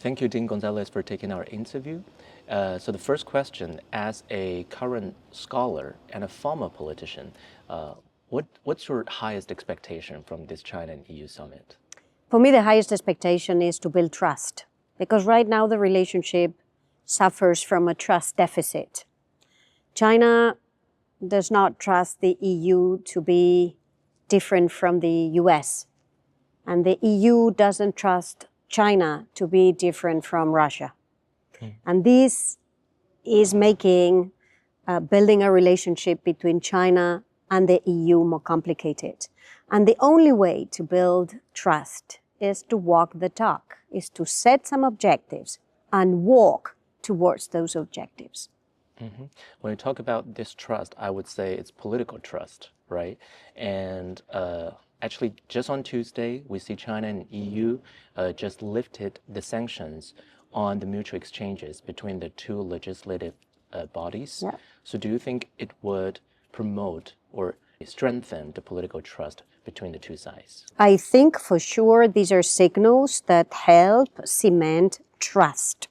Thank you, Dean Gonzalez, for taking our interview. So the first question, as a current scholar and a former politician, what's your highest expectation from this China and EU summit? For me, the highest expectation is to build trust, because right now the relationship suffers from a trust deficit. China does not trust the EU to be different from the US, and the EU doesn't trust China to be different from Russia. And this is making building a relationship between China and the EU more complicated. And the only way to build trust is to walk the talk, is to set some objectives and walk towards those objectives. Mm-hmm. When you talk about this trust, I would say it's political trust, right? And actually, just on Tuesday, we see China and EU just lifted the sanctions on the mutual exchanges between the two legislative bodies. Yeah. So do you think it would promote or strengthen the political trust between the two sides? I think for sure these are signals that help cement trust.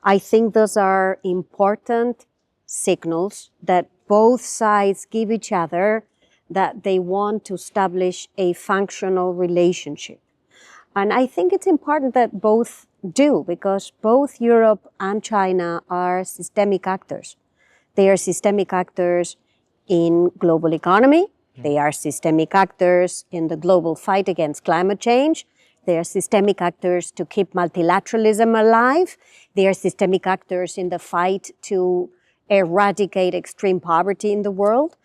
I think those are important signals that both sides give each other that they want to establish a functional relationship. And I think it's important that both do, because both Europe and China are systemic actors. They are systemic actors in global economy. They are systemic actors in the global fight against climate change. They are systemic actors to keep multilateralism alive. They are systemic actors in the fight to eradicate extreme poverty in the world.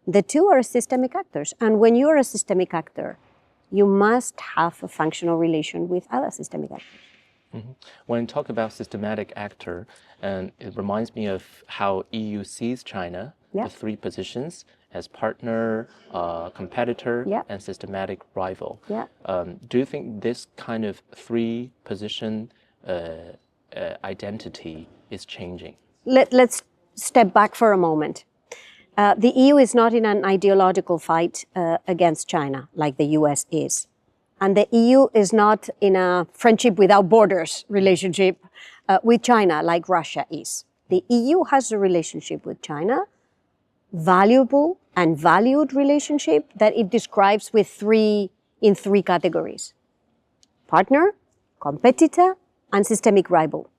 The two are systemic actors. And when you are a systemic actor, you must have a functional relation with other systemic actors. Mm-hmm. When you talk about systematic actor, and it reminds me of how EU sees China, the three positions as partner, competitor, and systematic rival. Do you think this kind of three position identity is changing? Let's step back for a moment. The EU is not in an ideological fight against China like the US is. And the EU is not in a friendship without borders relationship with China like Russia is. The EU has a relationship with China, valuable and valued relationship that it describes in three categories: partner, competitor, and systemic rival.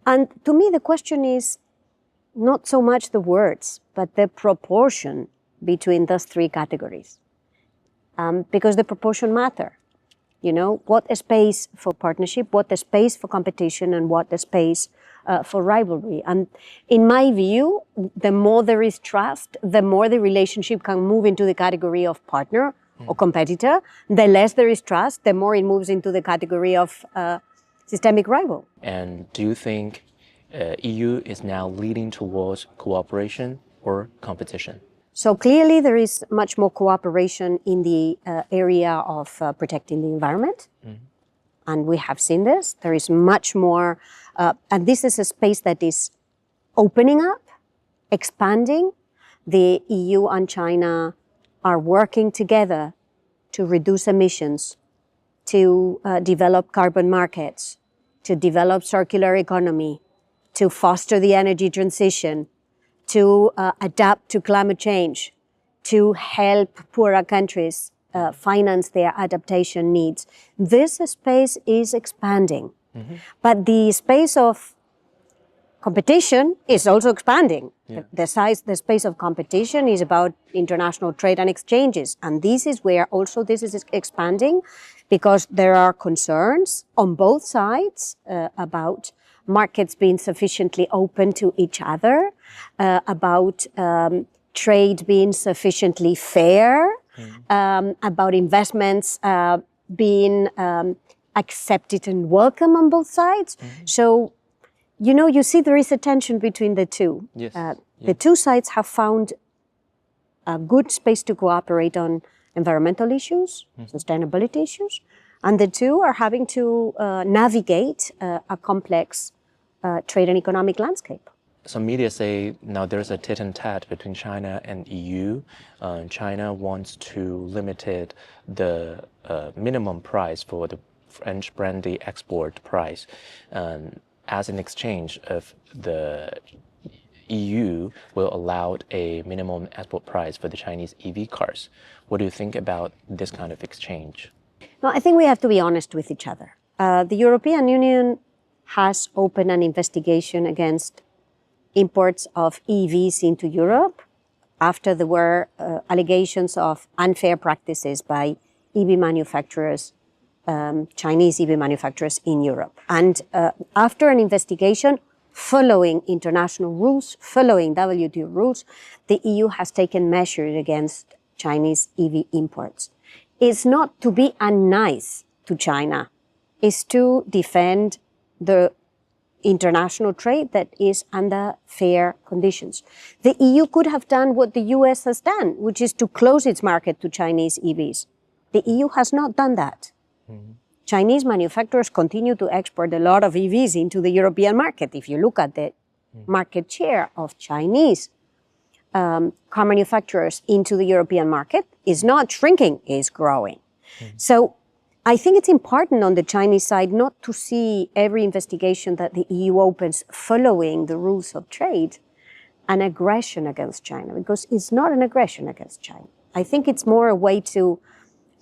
And to me, the question is not so much the words, but the proportion between those three categories. Because the proportion matter. You know, what a space for partnership, what a space for competition, and what a space for rivalry. And in my view, the more there is trust, the more the relationship can move into the category of partner or competitor. The less there is trust, the more it moves into the category of systemic rival. And do you think EU is now leading towards cooperation or competition? So clearly there is much more cooperation in the area of protecting the environment. And we have seen this. There is much more, and this is a space that is opening up, expanding. The EU and China are working together to reduce emissions, to develop carbon markets, to develop circular economy, to foster the energy transition, to adapt to climate change, to help poorer countries finance their adaptation needs. This space is expanding. But the space of competition is also expanding. The space of competition is about international trade and exchanges. And this is where also this is expanding, because there are concerns on both sides about markets being sufficiently open to each other, about trade being sufficiently fair, about investments being accepted and welcome on both sides. So, you know, you see there is a tension between the two. The two sides have found a good space to cooperate on environmental issues, sustainability issues, and the two are having to navigate a complex trade and economic landscape. Some media say now there's a tit-and-tat between China and EU. China wants to limit the minimum price for the French brandy export price as an exchange of the EU will allow a minimum export price for the Chinese EV cars. What do you think about this kind of exchange? No, I think we have to be honest with each other. The European Union has opened an investigation against imports of EVs into Europe after there were allegations of unfair practices by EV manufacturers, Chinese EV manufacturers in Europe. And after an investigation, following international rules, following WTO rules, the EU has taken measures against Chinese EV imports. It's not to be unnice to China, it's to defend the international trade that is under fair conditions. The EU could have done what the US has done, which is to close its market to Chinese EVs. The EU has not done that. Mm-hmm. Chinese manufacturers continue to export a lot of EVs into the European market. If you look at the market share of Chinese car manufacturers into the European market, is not shrinking, is growing. Mm-hmm. So I think it's important on the Chinese side not to see every investigation that the EU opens following the rules of trade an aggression against China, because it's not an aggression against China. I think it's more a way to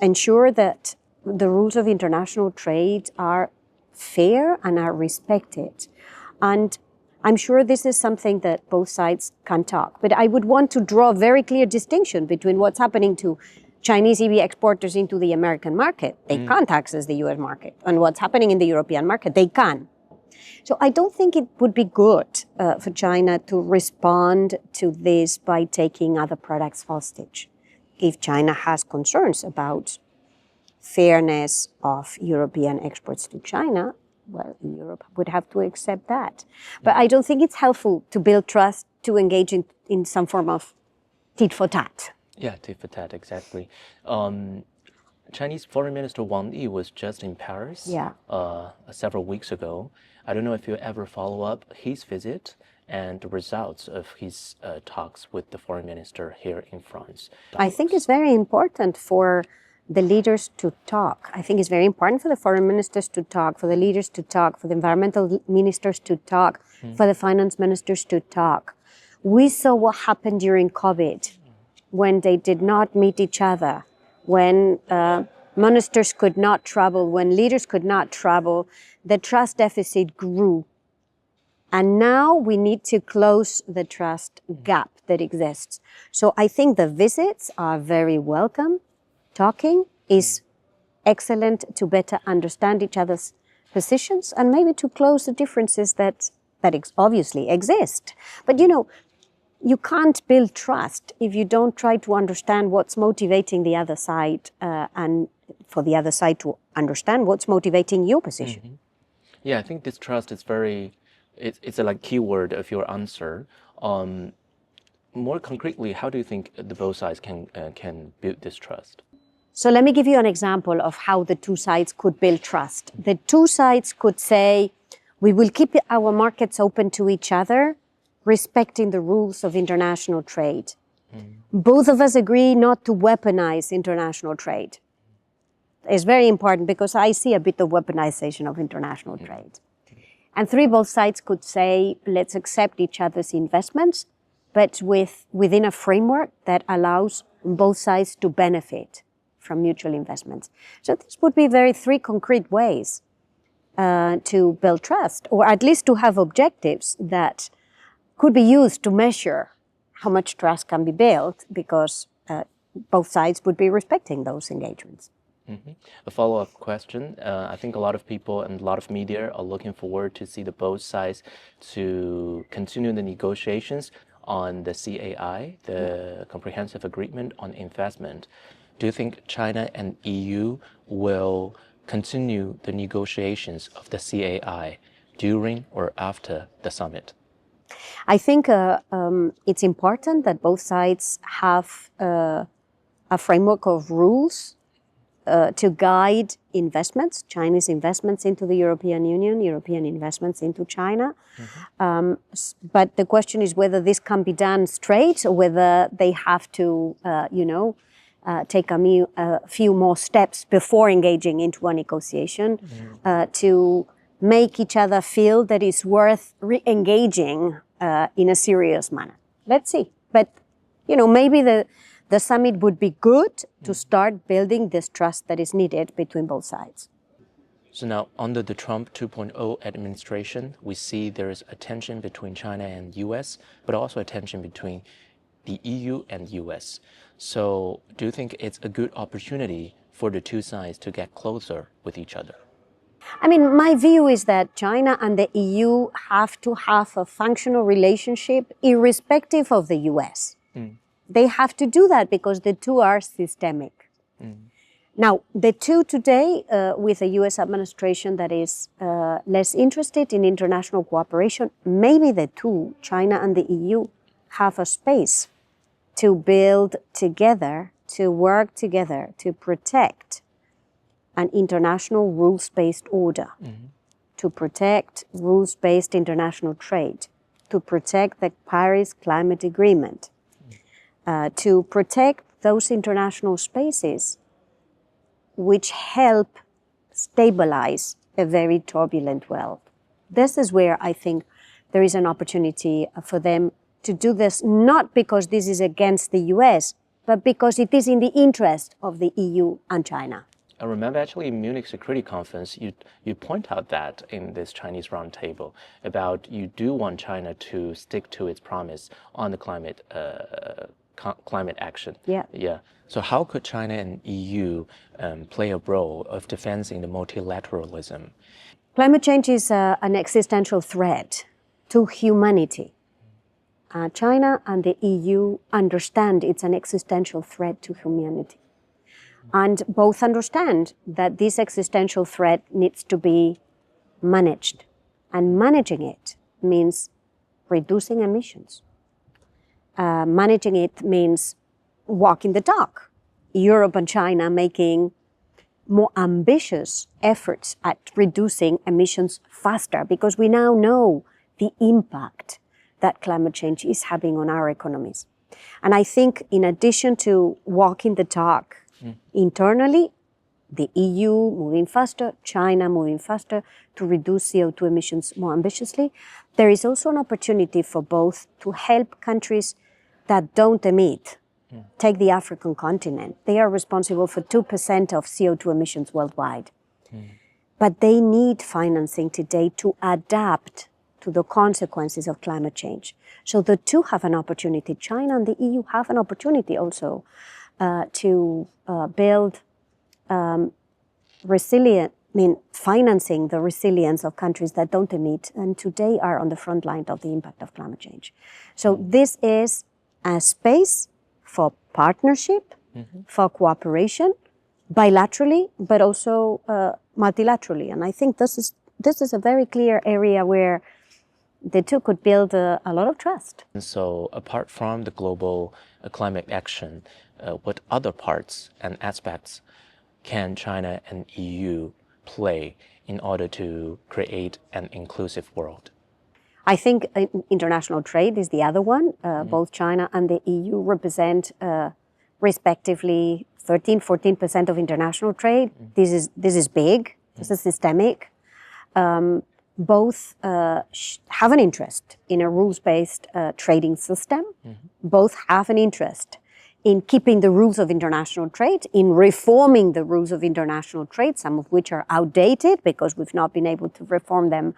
ensure that the rules of international trade are fair and are respected. And I'm sure this is something that both sides can talk. But I would want to draw a very clear distinction between what's happening to Chinese EV exporters into the American market. They can't access the US market. And what's happening in the European market, they can. So I don't think it would be good for China to respond to this by taking other products hostage. If China has concerns about fairness of European exports to China, well, Europe would have to accept that. But I don't think it's helpful to build trust to engage in some form of tit for tat. Yeah, tit for tat, exactly. Chinese Foreign Minister Wang Yi was just in Paris several weeks ago. I don't know if you ever follow up his visit and the results of his talks with the foreign minister here in France. I think it's very important for the leaders to talk. I think it's very important for the foreign ministers to talk, for the leaders to talk, for the environmental ministers to talk, for the finance ministers to talk. We saw what happened during COVID when they did not meet each other, when ministers could not travel, when leaders could not travel, the trust deficit grew. And now we need to close the trust gap that exists. So I think the visits are very welcome. Talking is excellent to better understand each other's positions and maybe to close the differences that obviously exist. But you can't build trust if you don't try to understand what's motivating the other side and for the other side to understand what's motivating your position. Mm-hmm. Yeah, I think this trust is it's a keyword of your answer. More concretely, how do you think the both sides can build this trust? So let me give you an example of how the two sides could build trust. The two sides could say, we will keep our markets open to each other, respecting the rules of international trade. Both of us agree not to weaponize international trade. It's very important because I see a bit of weaponization of international trade. And both sides could say, let's accept each other's investments, but within a framework that allows both sides to benefit from mutual investments. So this would be three concrete ways to build trust, or at least to have objectives that could be used to measure how much trust can be built, because both sides would be respecting those engagements. Mm-hmm. A follow-up question. I think a lot of people and a lot of media are looking forward to see the both sides to continue the negotiations on the CAI, the Comprehensive Agreement on Investment. Do you think China and EU will continue the negotiations of the CAI during or after the summit? I think it's important that both sides have a framework of rules to guide investments, Chinese investments into the European Union, European investments into China. Mm-hmm. But the question is whether this can be done straight or whether they have to, take a few more steps before engaging into a negotiation to make each other feel that it's worth re-engaging in a serious manner. Let's see. But, maybe the summit would be good to start building this trust that is needed between both sides. So now, under the Trump 2.0 administration, we see there is a tension between China and U.S., but also a tension between the EU and U.S. So do you think it's a good opportunity for the two sides to get closer with each other? I mean, my view is that China and the EU have to have a functional relationship irrespective of the US. They have to do that because the two are systemic. Now, the two today, with a US administration that is less interested in international cooperation, maybe the two, China and the EU, have a space to build together, to work together, to protect an international rules-based order, to protect rules-based international trade, to protect the Paris Climate Agreement, to protect those international spaces which help stabilize a very turbulent world. This is where I think there is an opportunity for them to do this, not because this is against the US, but because it is in the interest of the EU and China. I remember actually in Munich Security Conference, you point out that in this Chinese roundtable about you do want China to stick to its promise on the climate action. Yeah. So how could China and EU play a role of defending the multilateralism? Climate change is an existential threat to humanity. China and the EU understand it's an existential threat to humanity. And both understand that this existential threat needs to be managed. And managing it means reducing emissions. Managing it means walking the talk. Europe and China making more ambitious efforts at reducing emissions faster, because we now know the impact that climate change is having on our economies. And I think in addition to walking the talk internally, the EU moving faster, China moving faster to reduce CO2 emissions more ambitiously, there is also an opportunity for both to help countries that don't emit. Take the African continent. They are responsible for 2% of CO2 emissions worldwide. But they need financing today to adapt to the consequences of climate change. So the two have an opportunity. China and the EU have an opportunity also to build financing the resilience of countries that don't emit and today are on the front line of the impact of climate change. So this is a space for partnership, for cooperation, bilaterally, but also multilaterally. And I think this is a very clear area where the two could build a lot of trust. And so apart from the global climate action, what other parts and aspects can China and EU play in order to create an inclusive world? I think international trade is the other one. Both China and the EU represent respectively 13-14% of international trade. This is big. This is systemic. Both have an interest in a rules-based trading system. Both have an interest in keeping the rules of international trade, in reforming the rules of international trade, some of which are outdated because we've not been able to reform them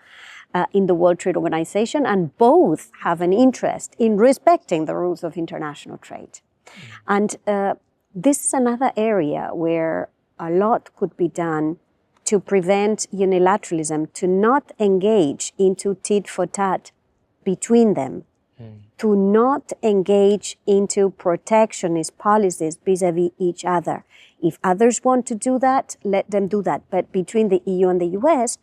in the World Trade Organization, and both have an interest in respecting the rules of international trade. And this is another area where a lot could be done to prevent unilateralism, to not engage into tit for tat between them, to not engage into protectionist policies vis-a-vis each other. If others want to do that, let them do that. But between the EU and the US,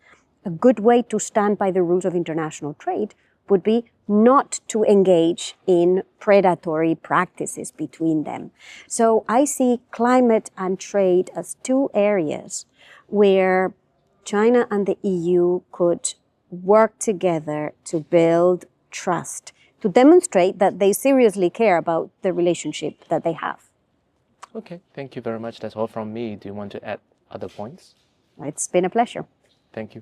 a good way to stand by the rules of international trade would be not to engage in predatory practices between them. So I see climate and trade as two areas where China and the EU could work together to build trust, to demonstrate that they seriously care about the relationship that they have. Okay, thank you very much. That's all from me. Do you want to add other points? It's been a pleasure. Thank you.